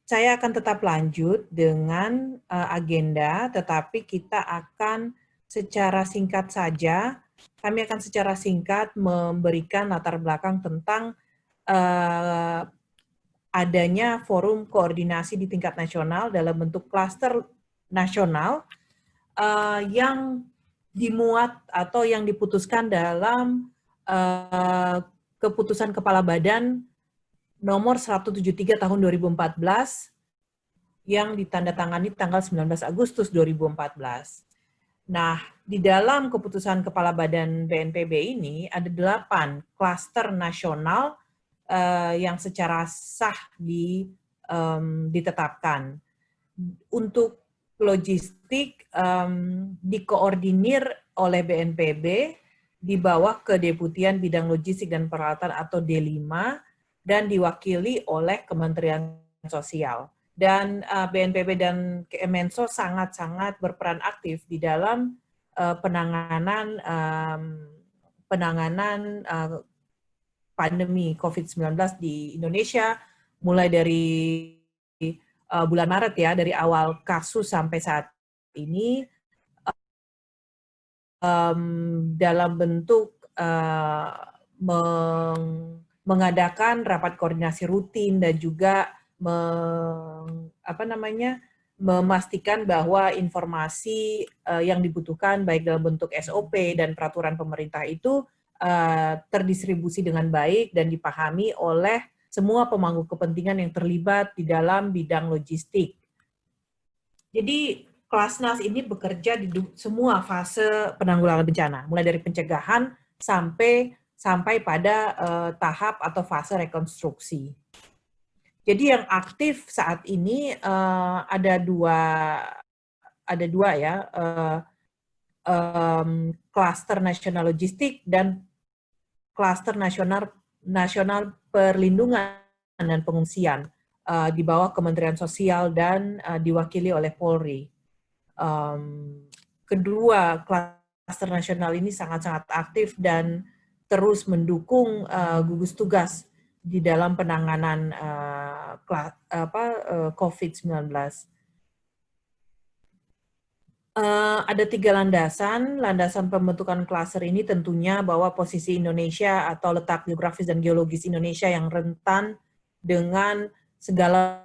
saya akan tetap lanjut dengan agenda, tetapi kita akan secara singkat saja, kami akan secara singkat memberikan latar belakang tentang adanya forum koordinasi di tingkat nasional dalam bentuk klaster nasional yang dimuat atau yang diputuskan dalam keputusan Kepala Badan nomor 173 tahun 2014 yang ditandatangani tanggal 19 Agustus 2014. Nah, di dalam keputusan Kepala Badan BNPB ini ada 8 klaster nasional yang secara sah ditetapkan. Untuk logistik dikoordinir oleh BNPB di bawah Kedeputian Bidang Logistik dan Peralatan atau D5 dan diwakili oleh Kementerian Sosial. Dan BNPB dan Kemensos sangat-sangat berperan aktif di dalam penanganan pandemi COVID-19 di Indonesia, mulai dari bulan Maret ya, dari awal kasus sampai saat ini, dalam bentuk mengadakan rapat koordinasi rutin dan juga memastikan bahwa informasi yang dibutuhkan baik dalam bentuk SOP dan peraturan pemerintah itu terdistribusi dengan baik dan dipahami oleh semua pemangku kepentingan yang terlibat di dalam bidang logistik. Jadi Klasnas ini bekerja di semua fase penanggulangan bencana, mulai dari pencegahan sampai pada tahap atau fase rekonstruksi. Jadi yang aktif saat ini ada dua ya, klaster nasional logistik dan klaster nasional perlindungan dan pengungsian di bawah Kementerian Sosial dan diwakili oleh Polri. Kedua klaster nasional ini sangat-sangat aktif dan terus mendukung gugus tugas di dalam penanganan COVID-19. Ada 3 landasan. Landasan pembentukan klaster ini tentunya bahwa posisi Indonesia atau letak geografis dan geologis Indonesia yang rentan dengan segala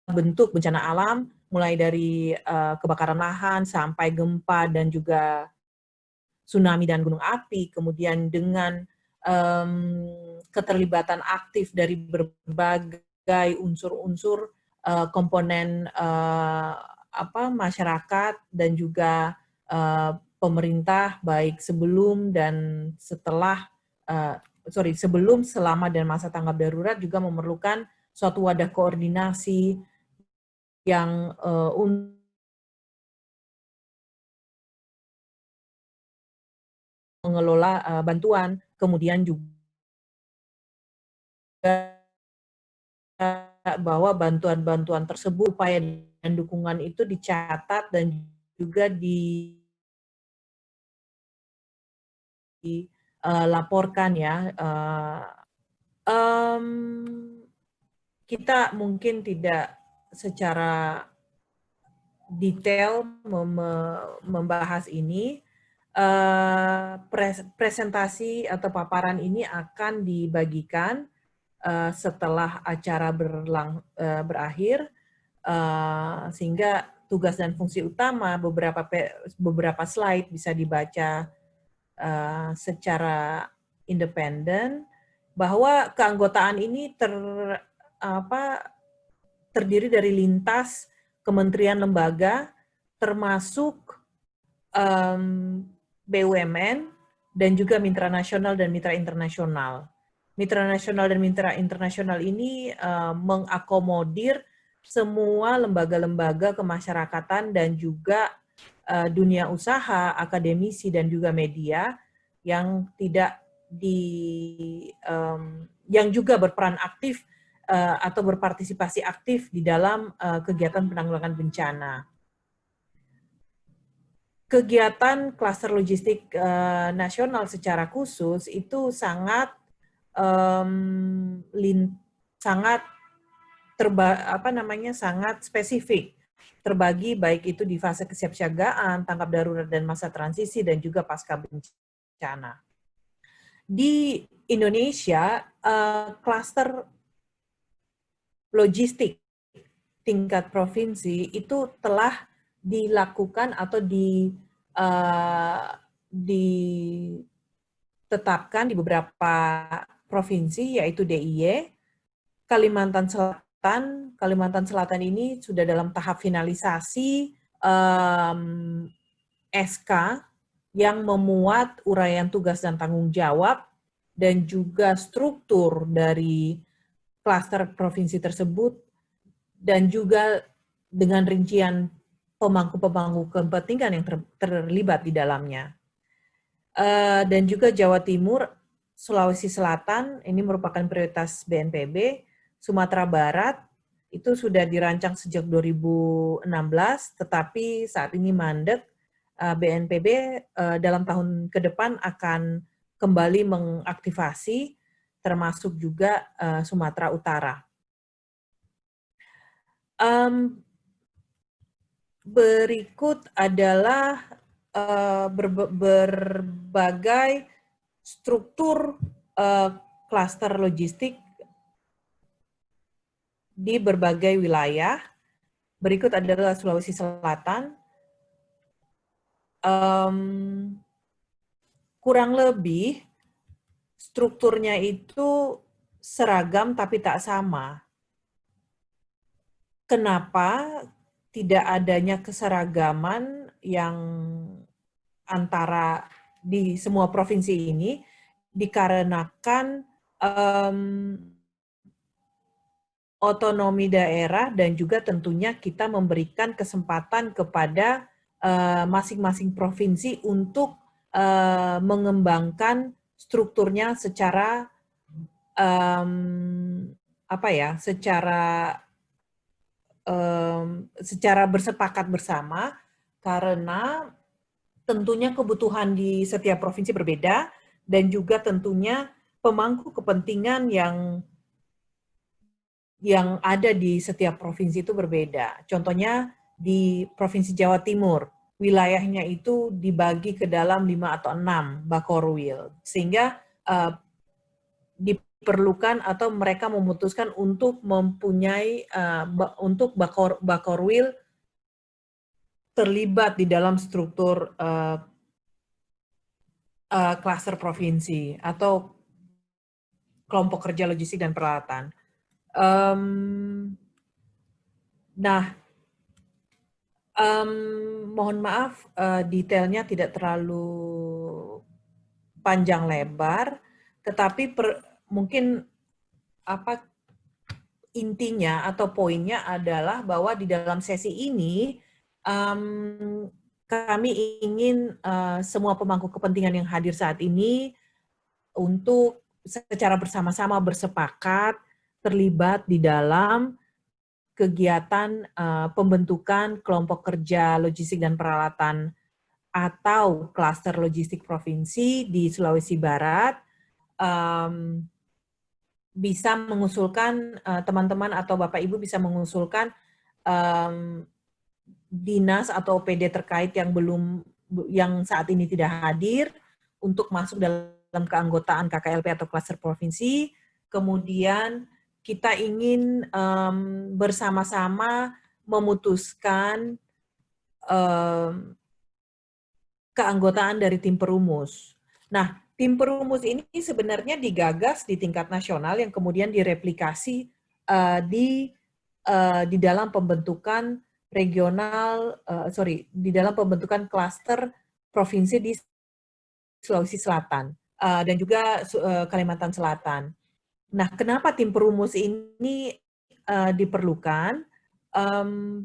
bentuk bencana alam, mulai dari kebakaran lahan sampai gempa dan juga tsunami dan gunung api, kemudian dengan keterlibatan aktif dari berbagai unsur-unsur komponen masyarakat dan juga pemerintah baik sebelum dan setelah sebelum, selama dan masa tanggap darurat juga memerlukan suatu wadah koordinasi yang mengelola bantuan, kemudian juga bahwa bantuan-bantuan tersebut, upaya dan dukungan itu dicatat dan juga dilaporkan ya. Kita mungkin tidak secara detail membahas ini. Presentasi atau paparan ini akan dibagikan setelah acara berakhir, sehingga tugas dan fungsi utama beberapa slide bisa dibaca secara independen, bahwa keanggotaan ini terdiri dari lintas kementerian lembaga, termasuk BUMN, dan juga mitra nasional dan mitra internasional. Mitra nasional dan mitra internasional ini mengakomodir semua lembaga-lembaga kemasyarakatan dan juga dunia usaha, akademisi, dan juga media yang yang juga berperan aktif atau berpartisipasi aktif di dalam kegiatan penanggulangan bencana. Kegiatan klaster logistik nasional secara khusus itu sangat sangat spesifik, terbagi baik itu di fase kesiapsiagaan, tanggap darurat dan masa transisi, dan juga pasca bencana. Di Indonesia, klaster logistik tingkat provinsi itu telah dilakukan atau ditetapkan di beberapa provinsi, yaitu DIY. Kalimantan Selatan ini sudah dalam tahap finalisasi SK yang memuat uraian tugas dan tanggung jawab dan juga struktur dari klaster provinsi tersebut, dan juga dengan rincian pemangku-pemangku kepentingan yang terlibat di dalamnya. Dan juga Jawa Timur, Sulawesi Selatan, ini merupakan prioritas BNPB. Sumatera Barat, itu sudah dirancang sejak 2016, tetapi saat ini mandek. BNPB dalam tahun ke depan akan kembali mengaktifasi, termasuk juga Sumatera Utara. Berikut adalah berbagai struktur klaster logistik di berbagai wilayah. Berikut adalah Sulawesi Selatan. Kurang lebih strukturnya itu seragam tapi tak sama. Kenapa tidak adanya keseragaman yang antara di semua provinsi ini? Dikarenakan otonomi daerah dan juga tentunya kita memberikan kesempatan kepada masing-masing provinsi untuk mengembangkan strukturnya secara secara bersepakat bersama, karena tentunya kebutuhan di setiap provinsi berbeda dan juga tentunya pemangku kepentingan yang ada di setiap provinsi itu berbeda. Contohnya di Provinsi Jawa Timur, wilayahnya itu dibagi ke dalam 5 atau 6 bakorwil, sehingga diperlukan atau mereka memutuskan untuk mempunyai untuk bakorwil terlibat di dalam struktur klaster provinsi atau kelompok kerja logistik dan peralatan. Mohon maaf, detailnya tidak terlalu panjang lebar, tetapi mungkin intinya atau poinnya adalah bahwa di dalam sesi ini kami ingin semua pemangku kepentingan yang hadir saat ini untuk secara bersama-sama bersepakat terlibat di dalam kegiatan pembentukan kelompok kerja logistik dan peralatan atau klaster logistik provinsi di Sulawesi Barat, bisa mengusulkan teman-teman atau Bapak Ibu bisa mengusulkan dinas atau OPD terkait yang saat ini tidak hadir untuk masuk dalam keanggotaan KKLP atau klaster provinsi. Kemudian kita ingin bersama-sama memutuskan keanggotaan dari tim perumus. Nah, tim perumus ini sebenarnya digagas di tingkat nasional yang kemudian direplikasi di dalam pembentukan di dalam pembentukan klaster provinsi di Sulawesi Selatan dan juga Kalimantan Selatan. Nah, kenapa tim perumus ini diperlukan?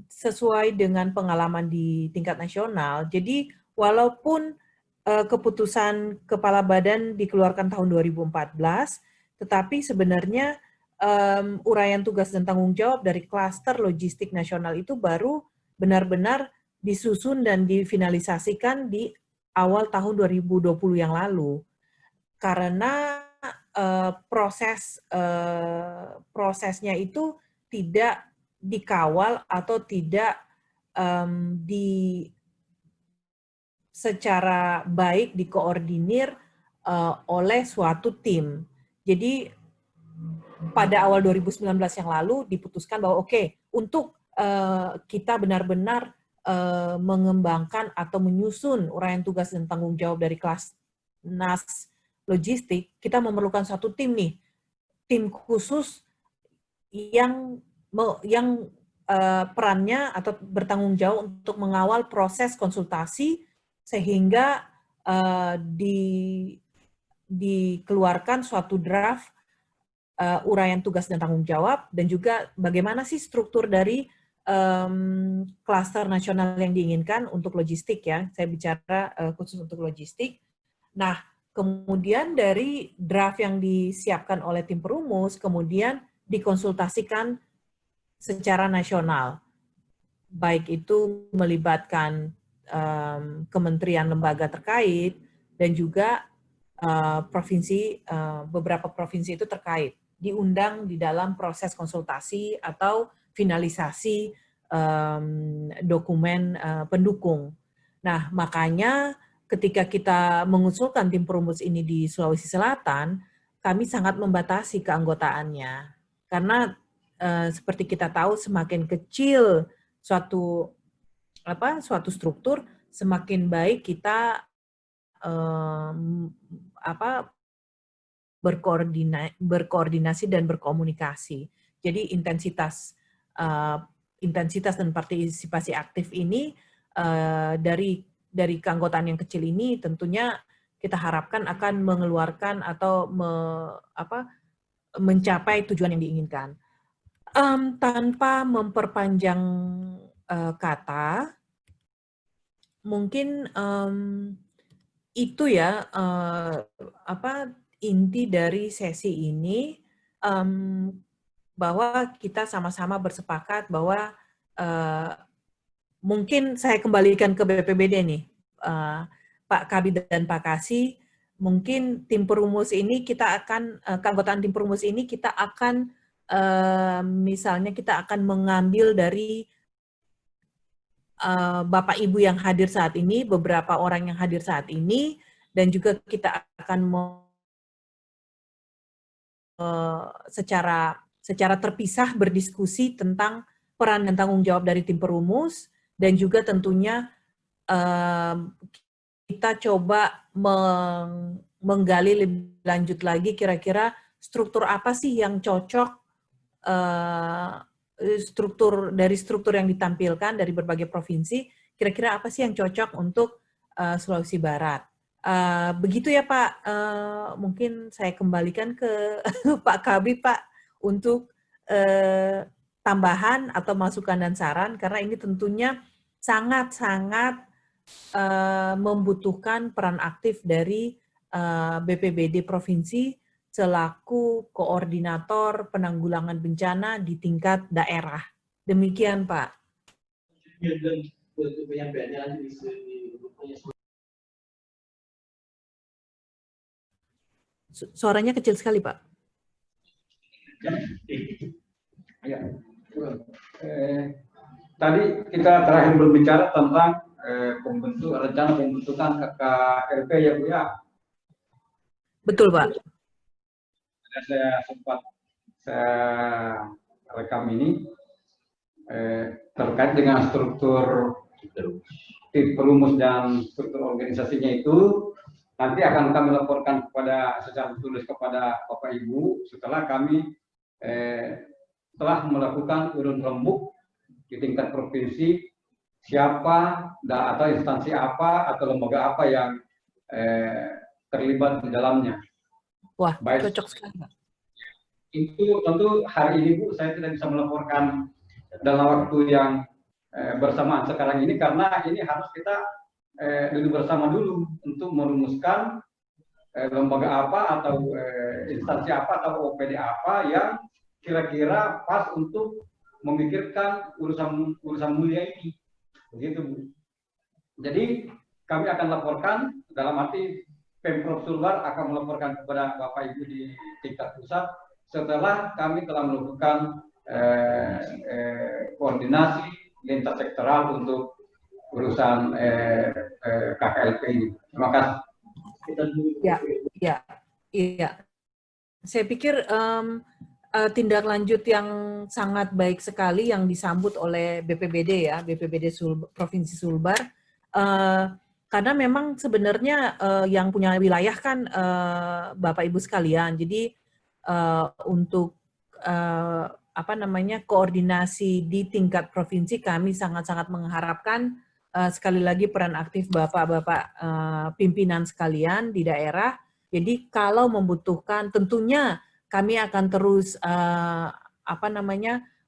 Sesuai dengan pengalaman di tingkat nasional, jadi walaupun keputusan Kepala Badan dikeluarkan tahun 2014, tetapi sebenarnya uraian tugas dan tanggung jawab dari klaster logistik nasional itu baru benar-benar disusun dan difinalisasikan di awal tahun 2020 yang lalu. Karena prosesnya itu tidak dikawal atau tidak secara baik dikoordinir oleh suatu tim. Jadi pada awal 2019 yang lalu diputuskan bahwa untuk kita benar-benar mengembangkan atau menyusun uraian tugas dan tanggung jawab dari kelas NAS logistik, kita memerlukan satu tim nih, tim khusus yang perannya atau bertanggung jawab untuk mengawal proses konsultasi sehingga dikeluarkan suatu draft uraian tugas dan tanggung jawab, dan juga bagaimana sih struktur dari klaster nasional yang diinginkan untuk logistik ya. Saya bicara khusus untuk logistik. Nah, kemudian dari draft yang disiapkan oleh tim perumus, kemudian dikonsultasikan secara nasional. Baik itu melibatkan kementerian lembaga terkait dan juga provinsi, beberapa provinsi itu terkait, diundang di dalam proses konsultasi atau finalisasi dokumen pendukung. Nah, makanya ketika kita mengusulkan tim perumus ini di Sulawesi Selatan, kami sangat membatasi keanggotaannya. Karena seperti kita tahu, semakin kecil suatu struktur, semakin baik kita berkoordinasi dan berkomunikasi. Jadi intensitas dan partisipasi aktif ini dari keanggotaan yang kecil ini tentunya kita harapkan akan mengeluarkan atau mencapai tujuan yang diinginkan. Tanpa memperpanjang kata, mungkin itu ya inti dari sesi ini, bahwa kita sama-sama bersepakat bahwa mungkin saya kembalikan ke BPBD nih, Pak Kabid dan Pak Kasih, mungkin tim perumus ini kita akan, keanggotaan tim perumus ini kita akan, misalnya kita akan mengambil dari Bapak Ibu yang hadir saat ini, beberapa orang yang hadir saat ini, dan juga kita akan secara terpisah berdiskusi tentang peran dan tanggung jawab dari tim perumus, dan juga tentunya kita coba menggali lebih lanjut lagi kira-kira struktur apa sih yang cocok, struktur yang ditampilkan dari berbagai provinsi, kira-kira apa sih yang cocok untuk Sulawesi Barat. Begitu ya Pak, mungkin saya kembalikan ke Pak Kabid, Pak, untuk tambahan atau masukan dan saran, karena ini tentunya sangat-sangat membutuhkan peran aktif dari BPBD Provinsi selaku koordinator penanggulangan bencana di tingkat daerah. Demikian, Pak. Suaranya kecil sekali, Pak. Ya. Tadi kita terakhir berbicara tentang rencana pembentukan KKRP ya Bu ya. Betul, Pak. Saya sempat rekam ini terkait dengan struktur tim perumus dan struktur organisasinya itu nanti akan kami laporkan secara tertulis kepada Bapak Ibu setelah kami telah melakukan urun rembuk di tingkat provinsi, siapa atau instansi apa atau lembaga apa yang terlibat di dalamnya. Wah, cocok sekali, Pak. Itu tentu hari ini Bu, saya tidak bisa melaporkan dalam waktu yang bersamaan sekarang ini, karena ini harus kita duduk bersama dulu untuk merumuskan lembaga apa atau instansi apa atau OPD apa yang kira-kira pas untuk memikirkan urusan mulia ini, begitu Bu. Jadi kami akan laporkan, dalam arti Pemprov Sulbar akan melaporkan kepada Bapak Ibu di tingkat pusat setelah kami telah melakukan koordinasi lintas sektoral untuk urusan KKLP ini. Terima kasih. Iya. Saya pikir tindak lanjut yang sangat baik sekali yang disambut oleh BPBD ya, BPBD Provinsi Sulbar, karena memang sebenarnya yang punya wilayah kan Bapak Ibu sekalian. Jadi untuk koordinasi di tingkat provinsi kami sangat-sangat mengharapkan sekali lagi peran aktif Bapak-bapak pimpinan sekalian di daerah. Jadi kalau membutuhkan tentunya kami akan terus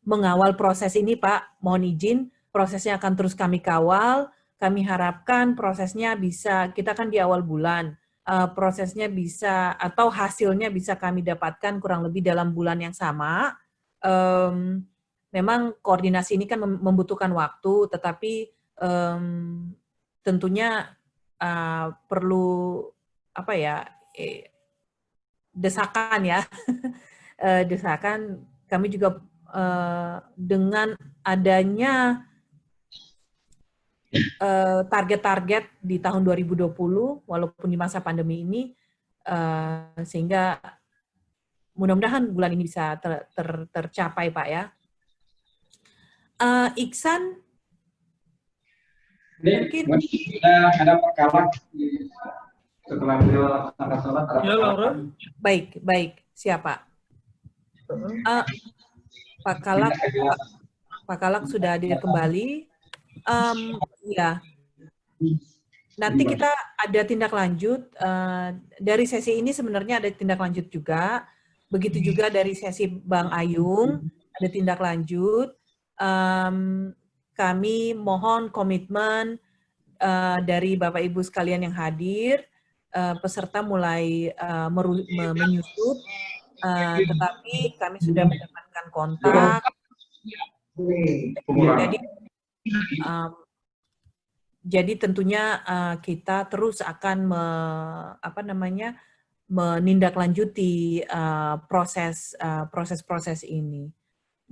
mengawal proses ini, Pak. Mohon izin, prosesnya akan terus kami kawal. Kami harapkan prosesnya bisa, kita kan di awal bulan, prosesnya bisa atau hasilnya bisa kami dapatkan kurang lebih dalam bulan yang sama. Memang koordinasi ini kan membutuhkan waktu, tetapi tentunya perlu desakan ya, desakan. Kami juga dengan adanya target-target di tahun 2020, walaupun di masa pandemi ini, sehingga mudah-mudahan bulan ini bisa tercapai, Pak ya. Iksan, mungkin ada Pak Kalak setelah beliau laksanakan sholat. Ya, Laura. Baik, siapa? Pak Kalak sudah hadir kembali. Ya, nanti kita ada tindak lanjut dari sesi ini. Sebenarnya ada tindak lanjut juga. Begitu juga dari sesi Bang Ayung ada tindak lanjut. Kami mohon komitmen dari Bapak Ibu sekalian yang hadir. Peserta mulai menyusut, tetapi kami sudah mendapatkan kontak. Jadi tentunya kita terus akan menindaklanjuti proses ini.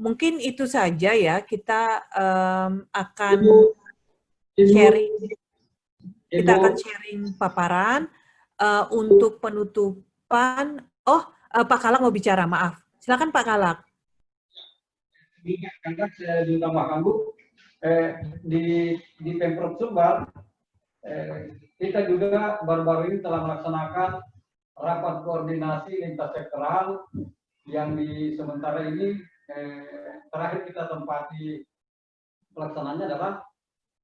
Mungkin itu saja ya, kita akan sharing paparan. Untuk penutupan, Pak Kalak mau bicara, maaf. Silakan Pak Kalak. Karena saya ditambahkan Bu, di Pemprov Sulbar, kita juga baru-baru ini telah melaksanakan rapat koordinasi lintas sektoral yang di sementara ini terakhir kita tempati pelaksananya adalah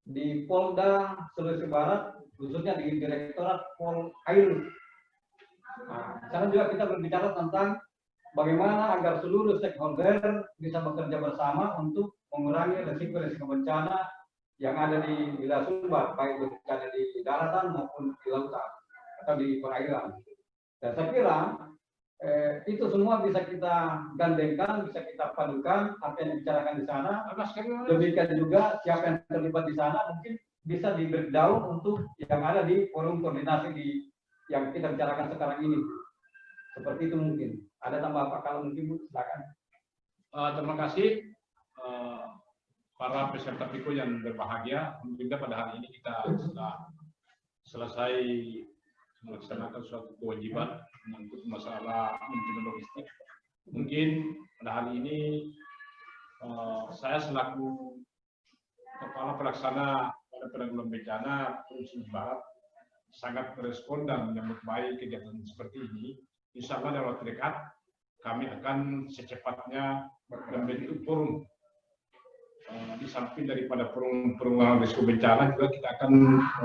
di Polda Sulawesi Barat, khususnya di Direktorat Polair. Nah, sekarang juga kita berbicara tentang bagaimana agar seluruh stakeholder bisa bekerja bersama untuk mengurangi risiko-risiko bencana yang ada di wilayah Sulbar, baik bencana di daratan maupun di lautan atau di perairan. Dan saya kira itu semua bisa kita gandengkan, bisa kita padukan apa yang dibicarakan di sana. Demikian juga siapa yang terlibat di sana mungkin bisa di breakdown untuk yang ada di forum koordinasi yang kita bicarakan sekarang ini. Seperti itu mungkin. Ada tambah apa kalau mungkin Bu, silakan. Terima kasih para peserta PIKO yang berbahagia. Alhamdulillah pada hari ini kita sudah selesai melaksanakan suatu kewajiban menyangkut masalah manajemen logistik. Mungkin pada hari ini saya selaku Kepala Pelaksana pada penanggulangan bencana Provinsi Barat sangat merespon dan menyambut baik kegiatan seperti ini. Insya Allah dalam waktu dekat kami akan secepatnya membentuk forum. Di samping daripada penanggulangan risiko bencana juga kita akan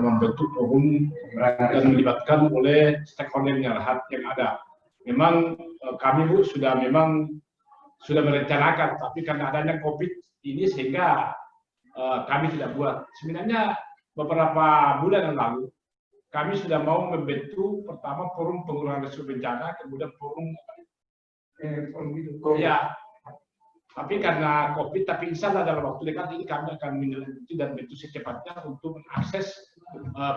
membentuk forum dan melibatkan oleh stakeholder yang ada. Memang kami Bu sudah merencanakan, tapi karena adanya COVID ini sehingga kami tidak buat. Sebenarnya beberapa bulan yang lalu kami sudah mau membentuk pertama forum pengurangan risiko bencana, kemudian forum ya. Tapi karena COVID, tapi insya Allah dalam waktu dekat ini kami akan menyelidiki dan bentuk secepatnya untuk mengakses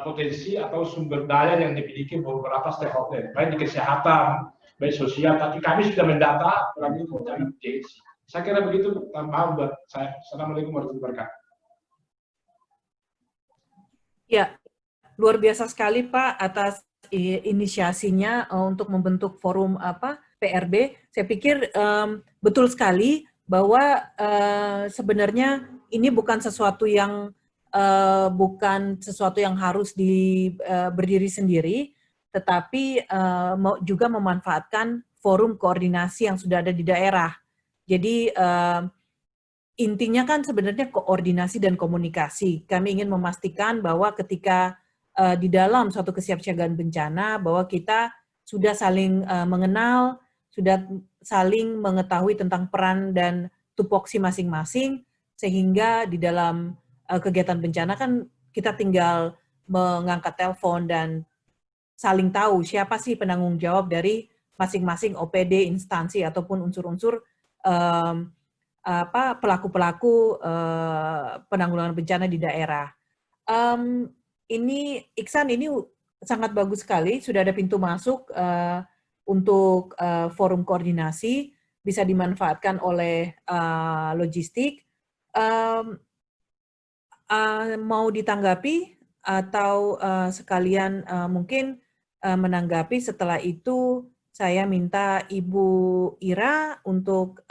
potensi atau sumber daya yang dimiliki beberapa stakeholder, baik di kesehatan, baik sosial. Tapi kami sudah mendata bencana potensi. Saya kira begitu, paham buat saya. Assalamualaikum warahmatullahi wabarakatuh. Ya, luar biasa sekali Pak atas inisiasinya untuk membentuk forum PRB. Saya pikir betul sekali bahwa sebenarnya ini bukan sesuatu yang harus berdiri sendiri, tetapi juga memanfaatkan forum koordinasi yang sudah ada di daerah. Jadi intinya kan sebenarnya koordinasi dan komunikasi. Kami ingin memastikan bahwa ketika di dalam suatu kesiapsiagaan bencana, bahwa kita sudah saling mengenal, sudah saling mengetahui tentang peran dan tupoksi masing-masing, sehingga di dalam kegiatan bencana kan kita tinggal mengangkat telepon dan saling tahu siapa sih penanggung jawab dari masing-masing OPD, instansi, ataupun unsur-unsur pelaku-pelaku penanggulangan bencana di daerah. Ini Iksan, ini sangat bagus sekali, sudah ada pintu masuk untuk forum koordinasi, bisa dimanfaatkan oleh logistik. Mau ditanggapi atau sekalian mungkin menanggapi. Setelah itu saya minta Ibu Ira untuk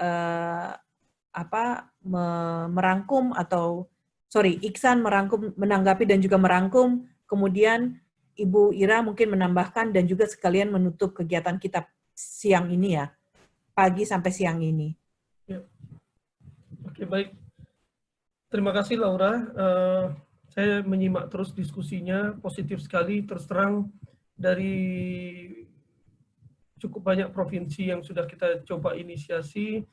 Iksan menanggapi dan juga merangkum, kemudian Ibu Ira mungkin menambahkan dan juga sekalian menutup kegiatan kita siang ini ya, pagi sampai siang ini. Ya. Oke, baik. Terima kasih Laura. Saya menyimak terus diskusinya, positif sekali. Terus terang dari cukup banyak provinsi yang sudah kita coba inisiasi,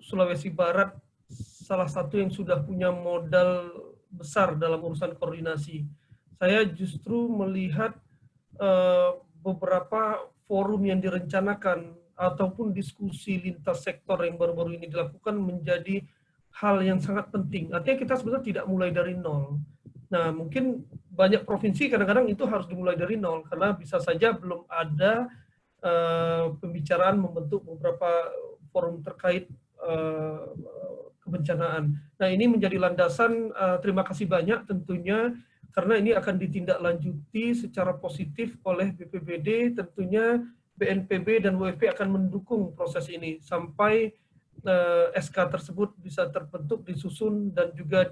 Sulawesi Barat salah satu yang sudah punya modal besar dalam urusan koordinasi. Saya justru melihat beberapa forum yang direncanakan ataupun diskusi lintas sektor yang baru-baru ini dilakukan menjadi hal yang sangat penting. Artinya kita sebenarnya tidak mulai dari nol. Nah, mungkin banyak provinsi kadang-kadang itu harus dimulai dari nol, karena bisa saja belum ada pembicaraan membentuk beberapa forum terkait kebencanaan. Nah, ini menjadi landasan. Terima kasih banyak tentunya, karena ini akan ditindaklanjuti secara positif oleh BPBD. Tentunya BNPB dan WFP akan mendukung proses ini sampai SK tersebut bisa terbentuk, disusun, dan juga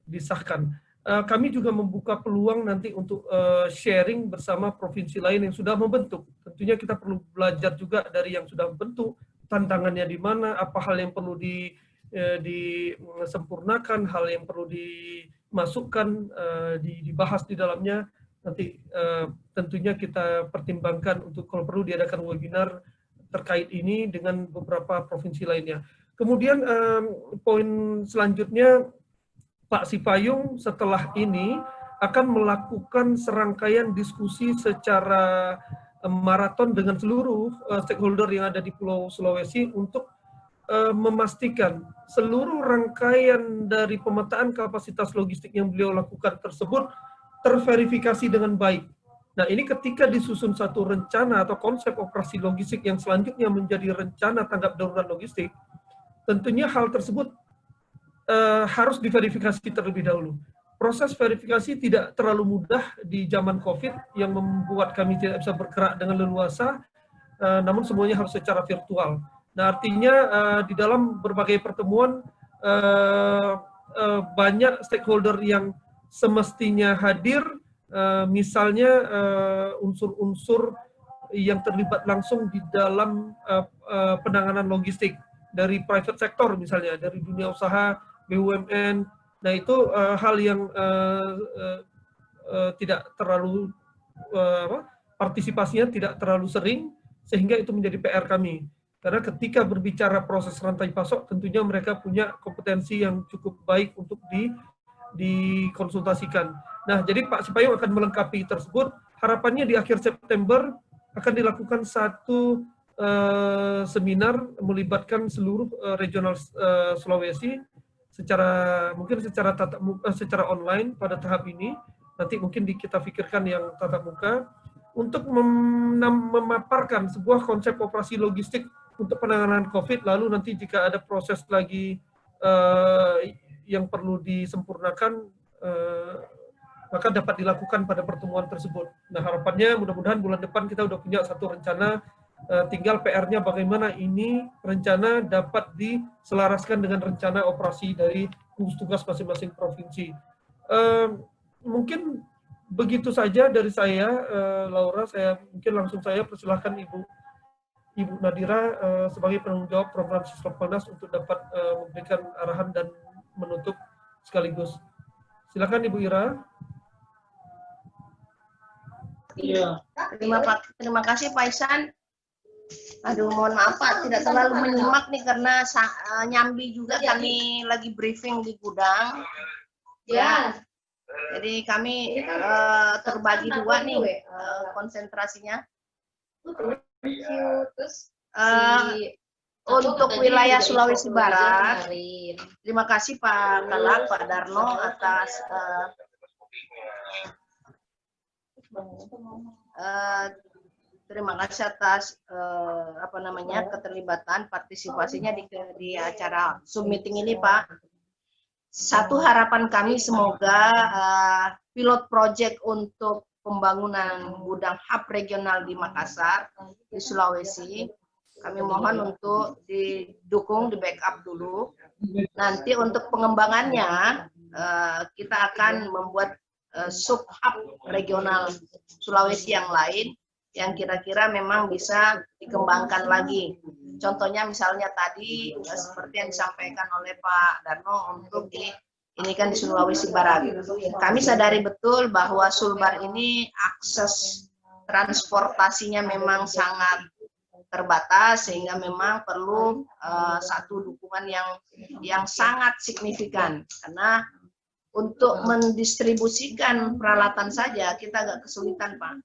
disahkan. Kami juga membuka peluang nanti untuk sharing bersama provinsi lain yang sudah membentuk. Tentunya kita perlu belajar juga dari yang sudah membentuk, tantangannya di mana, apa hal yang perlu disempurnakan, hal yang perlu dimasukkan, dibahas di dalamnya. Nanti tentunya kita pertimbangkan untuk kalau perlu diadakan webinar terkait ini dengan beberapa provinsi lainnya. Kemudian poin selanjutnya, Pak Sipayung setelah ini akan melakukan serangkaian diskusi secara maraton dengan seluruh stakeholder yang ada di Pulau Sulawesi untuk memastikan seluruh rangkaian dari pemetaan kapasitas logistik yang beliau lakukan tersebut terverifikasi dengan baik. Nah, ini ketika disusun satu rencana atau konsep operasi logistik yang selanjutnya menjadi rencana tanggap darurat logistik, tentunya hal tersebut harus diverifikasi terlebih dahulu. Proses verifikasi tidak terlalu mudah di zaman COVID yang membuat kami tidak bisa bergerak dengan leluasa, namun semuanya harus secara virtual. Nah, artinya di dalam berbagai pertemuan banyak stakeholder yang semestinya hadir, misalnya unsur-unsur yang terlibat langsung di dalam penanganan logistik dari private sector, misalnya dari dunia usaha, BUMN. Nah, itu hal yang tidak terlalu partisipasinya tidak terlalu sering, sehingga itu menjadi PR kami. Karena ketika berbicara proses rantai pasok, tentunya mereka punya kompetensi yang cukup baik untuk dikonsultasikan. Nah, jadi Pak Sipayung akan melengkapi tersebut. Harapannya di akhir September akan dilakukan satu seminar melibatkan seluruh regional Sulawesi mungkin secara online pada tahap ini. Nanti mungkin kita pikirkan yang tatap muka untuk memaparkan sebuah konsep operasi logistik untuk penanganan COVID, lalu nanti jika ada proses lagi yang perlu disempurnakan, maka dapat dilakukan pada pertemuan tersebut. Nah, harapannya mudah-mudahan bulan depan kita udah punya satu rencana, tinggal PR-nya bagaimana ini rencana dapat diselaraskan dengan rencana operasi dari gugus tugas masing-masing provinsi. Mungkin begitu saja dari saya, Laura. Saya mungkin langsung saya persilahkan Ibu Nadira sebagai penanggung jawab program Sisrapolnas untuk dapat memberikan arahan dan menutup sekaligus. Silakan Ibu Ira. Iya. Terima kasih Pak Ihsan. Aduh, mohon maaf Pak, tidak terlalu menyimak nih karena nyambi juga kami lagi briefing di gudang. Ya. Jadi kami terbagi dua nih konsentrasinya. Untuk wilayah Sulawesi Barat, terima kasih Pak Kalak, Pak Darno atas terima kasih atas keterlibatan partisipasinya di acara Zoom meeting ini Pak. Satu harapan kami semoga pilot project untuk pembangunan gudang hub regional di Makassar, di Sulawesi, kami mohon untuk didukung, di backup dulu. Nanti untuk pengembangannya kita akan membuat sub hub regional Sulawesi yang lain yang kira-kira memang bisa dikembangkan lagi. Contohnya misalnya tadi seperti yang disampaikan oleh Pak Darno untuk ini kan di Sulawesi Barat. Kami sadari betul bahwa Sulbar ini akses transportasinya memang sangat terbatas sehingga memang perlu satu dukungan yang sangat signifikan karena untuk mendistribusikan peralatan saja kita agak kesulitan Pak.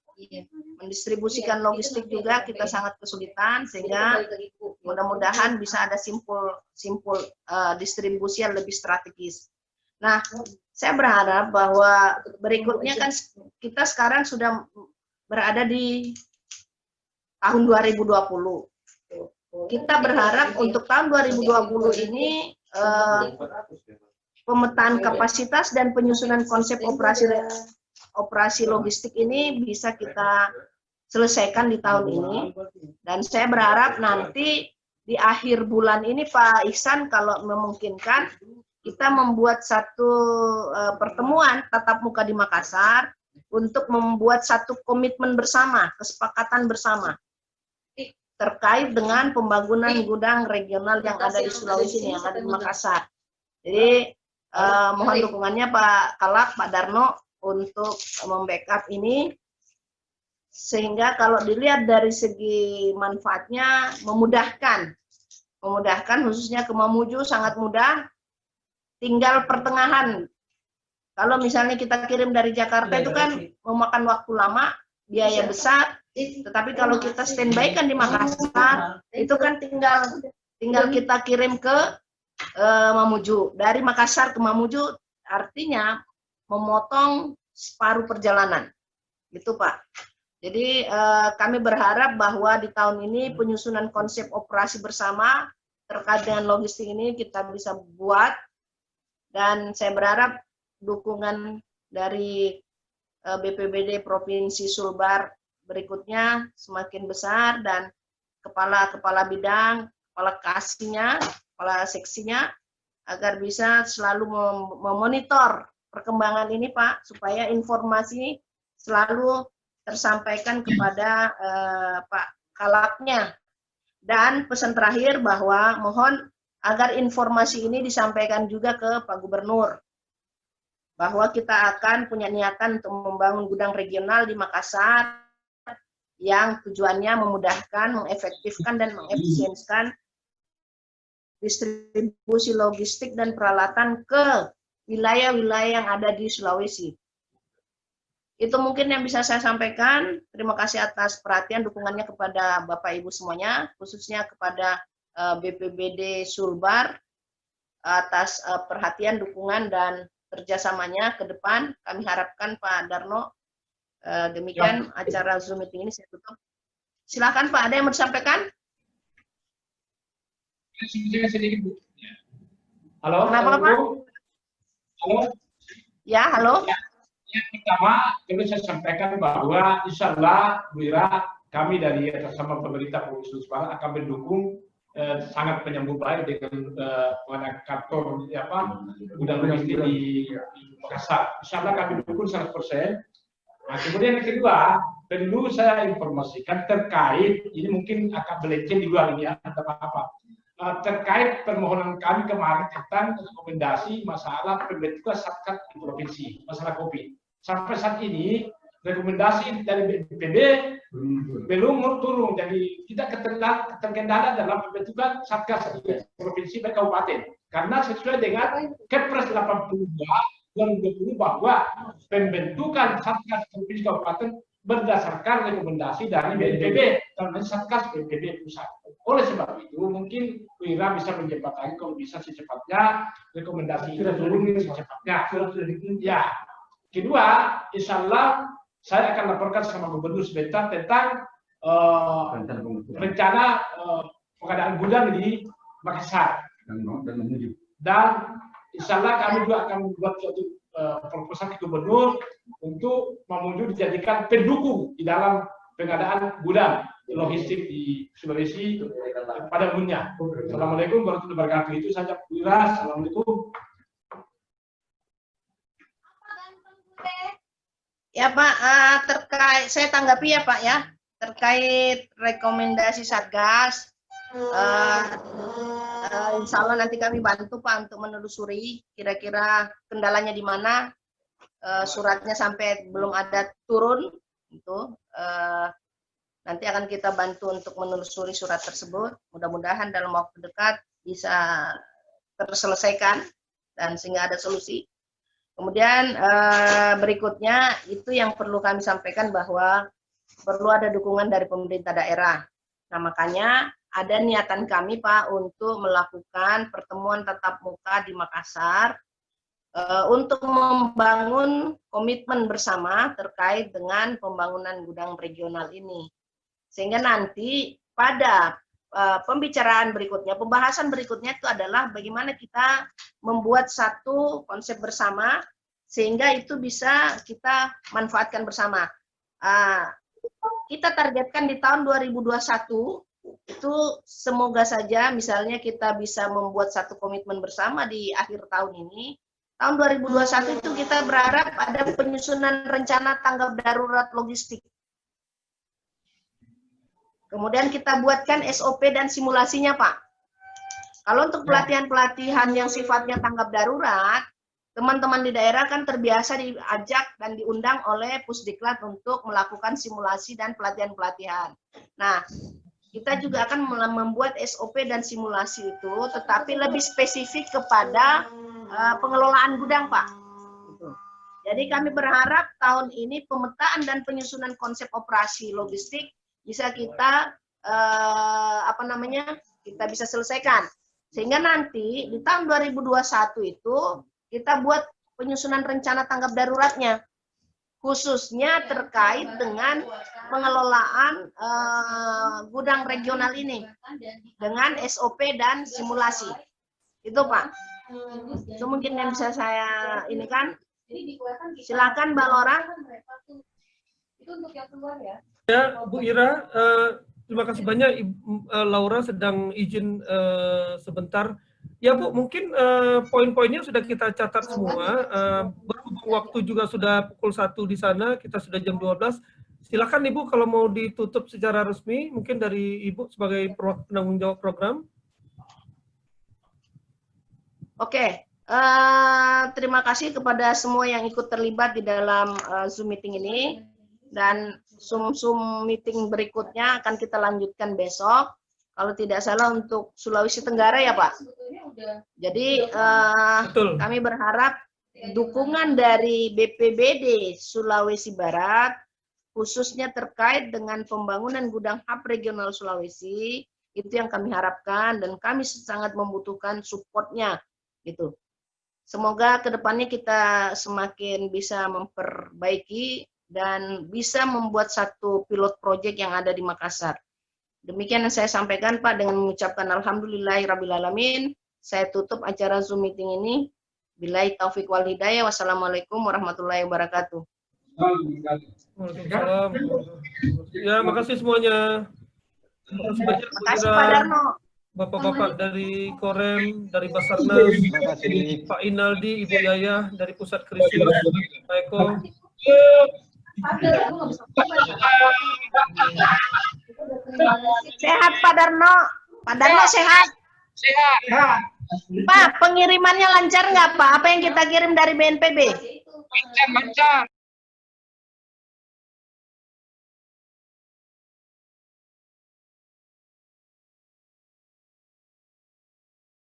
Mendistribusikan logistik juga kita sangat kesulitan sehingga mudah-mudahan bisa ada simpul distribusi yang lebih strategis. Nah, saya berharap bahwa berikutnya kan kita sekarang sudah berada di tahun 2020. Kita berharap untuk tahun 2020 ini pemetaan kapasitas dan penyusunan konsep operasi logistik ini bisa kita selesaikan di tahun ini. Dan saya berharap nanti di akhir bulan ini Pak Ihsan kalau memungkinkan kita membuat satu pertemuan tatap muka di Makassar untuk membuat satu komitmen bersama, kesepakatan bersama terkait dengan pembangunan gudang regional yang ada di Sulawesi ini, yang ada di Makassar. Jadi mohon dukungannya Pak Kalak, Pak Darno untuk membackup ini sehingga kalau dilihat dari segi manfaatnya memudahkan khususnya ke Mamuju sangat mudah, tinggal pertengahan. Kalau misalnya kita kirim dari Jakarta itu kan memakan waktu lama, biaya besar, tetapi kalau kita standby kan di Makassar itu kan tinggal kita kirim ke Mamuju. Dari Makassar ke Mamuju artinya memotong separuh perjalanan. Gitu Pak. Jadi kami berharap bahwa di tahun ini penyusunan konsep operasi bersama terkait dengan logistik ini kita bisa buat dan saya berharap dukungan dari BPBD Provinsi Sulbar berikutnya semakin besar dan kepala bidang, kepala kasihnya, kepala seksinya agar bisa selalu memonitor perkembangan ini Pak supaya informasi selalu tersampaikan kepada Pak Kalaknya. Dan pesan terakhir bahwa mohon agar informasi ini disampaikan juga ke Pak Gubernur bahwa kita akan punya niatan untuk membangun gudang regional di Makassar yang tujuannya memudahkan, mengefektifkan dan mengefisienkan distribusi logistik dan peralatan ke wilayah-wilayah yang ada di Sulawesi. Itu mungkin yang bisa saya sampaikan. Terima kasih atas perhatian dukungannya kepada Bapak Ibu semuanya, khususnya kepada BPBD Sulbar atas perhatian, dukungan dan kerjasamanya ke depan. Kami harapkan Pak Darno. Demikian acara Zoom meeting ini saya tutup. Silakan Pak, ada yang mau disampaikan? sedikit, Bu. Halo, Kenapa, Pak? halo. Ya, halo. Yang pertama, perlu saya sampaikan bahwa insya Allah, Bu Ira, kami dari atas sama pemerintah Provinsi Sulawesi Barat akan mendukung sangat menyambut baik dengan kantor gudang logistik di Makassar. Insya Allah kami dukung 100%. Nah, kemudian yang kedua, perlu saya informasikan terkait, ini mungkin akan melenceng di luar ini, ada apa-apa. Terkait permohonan kami kemarin tentang rekomendasi masalah pembentukan satgas di provinsi, masalah kopi. Sampai saat ini, rekomendasi dari BPPB belum turun, jadi tidak terkendala dalam pembentukan satgas di provinsi dan kabupaten. Karena sesuai dengan Kepres 82 2020 bahwa pembentukan satgas provinsi kabupaten berdasarkan rekomendasi dari BNPB, karena satgas BNPB pusat. Oleh sebab itu, mungkin Wira bisa menjembatani kalau bisa secepatnya rekomendasi itu turun secepatnya. Ya. Kedua, insya Allah saya akan laporkan sama gubernur sebentar tentang rencana pengadaan gudang di Makassar. Dan insya Allah kami juga akan membuat suatu proposal ke gubernur untuk memuju dijadikan pendukung di dalam pengadaan gudang logistik di Sulawesi pada umumnya. Assalamualaikum warahmatullahi wabarakatuh. Itu saja, Wira. Assalamualaikum. Ya Pak, terkait saya tanggapi ya Pak ya, terkait rekomendasi Satgas, insya Allah nanti kami bantu Pak untuk menelusuri kira-kira kendalanya di mana, suratnya sampai belum ada turun, itu nanti akan kita bantu untuk menelusuri surat tersebut. Mudah-mudahan dalam waktu dekat bisa terselesaikan dan sehingga ada solusi. Kemudian berikutnya itu yang perlu kami sampaikan bahwa perlu ada dukungan dari pemerintah daerah. Nah makanya ada niatan kami Pak untuk melakukan pertemuan tatap muka di Makassar untuk membangun komitmen bersama terkait dengan pembangunan gudang regional ini. Sehingga nanti pada pembicaraan berikutnya, pembahasan berikutnya itu adalah bagaimana kita membuat satu konsep bersama sehingga itu bisa kita manfaatkan bersama. Kita targetkan di tahun 2021 itu semoga saja misalnya kita bisa membuat satu komitmen bersama di akhir tahun ini. Tahun 2021 itu kita berharap ada penyusunan rencana tanggap darurat logistik. Kemudian kita buatkan SOP dan simulasinya, Pak. Kalau untuk pelatihan-pelatihan yang sifatnya tanggap darurat, teman-teman di daerah kan terbiasa diajak dan diundang oleh Pusdiklat untuk melakukan simulasi dan pelatihan-pelatihan. Nah, kita juga akan membuat SOP dan simulasi itu, tetapi lebih spesifik kepada pengelolaan gudang, Pak. Jadi kami berharap tahun ini pemetaan dan penyusunan konsep operasi logistik bisa kita kita bisa selesaikan sehingga nanti di tahun 2021 itu kita buat penyusunan rencana tanggap daruratnya khususnya terkait dengan pengelolaan gudang regional ini dengan SOP dan simulasi. Itu Pak, itu mungkin yang bisa saya ini kan. Silakan Mbak Laura. Itu untuk yang keluar ya. Ya, Bu Ira, terima kasih banyak. Laura sedang izin sebentar. Ya Bu, mungkin poin-poinnya sudah kita catat semua. Berhubung waktu juga sudah pukul 1 di sana, kita sudah jam 12. Silakan Ibu kalau mau ditutup secara resmi, mungkin dari Ibu sebagai penanggung jawab program. Oke, terima kasih kepada semua yang ikut terlibat di dalam Zoom meeting ini. Dan Zoom meeting berikutnya akan kita lanjutkan besok. Kalau tidak salah untuk Sulawesi Tenggara ya Pak. Jadi kami berharap dukungan dari BPBD Sulawesi Barat, khususnya terkait dengan pembangunan gudang hub regional Sulawesi, itu yang kami harapkan dan kami sangat membutuhkan supportnya. Gitu. Semoga kedepannya kita semakin bisa memperbaiki dan bisa membuat satu pilot project yang ada di Makassar. Demikian yang saya sampaikan Pak, dengan mengucapkan alhamdulillahirrabbilalamin. Saya tutup acara Zoom meeting ini. Billahi taufik wal hidayah. Wassalamualaikum warahmatullahi wabarakatuh. Waalaikumsalam. Ya, makasih semuanya. Makasih banyak Terima kasih Pak Darno. Bapak-bapak dari Korem, dari Basarnas, Pak Inaldi, Ibu Yayah dari Pusat Krisis, Pak Eko. Sehat Pak Darno. Pak Darno sehat. Sehat. Pak, pengirimannya lancar nggak Pak? Apa yang kita kirim dari BNPB? Lancar.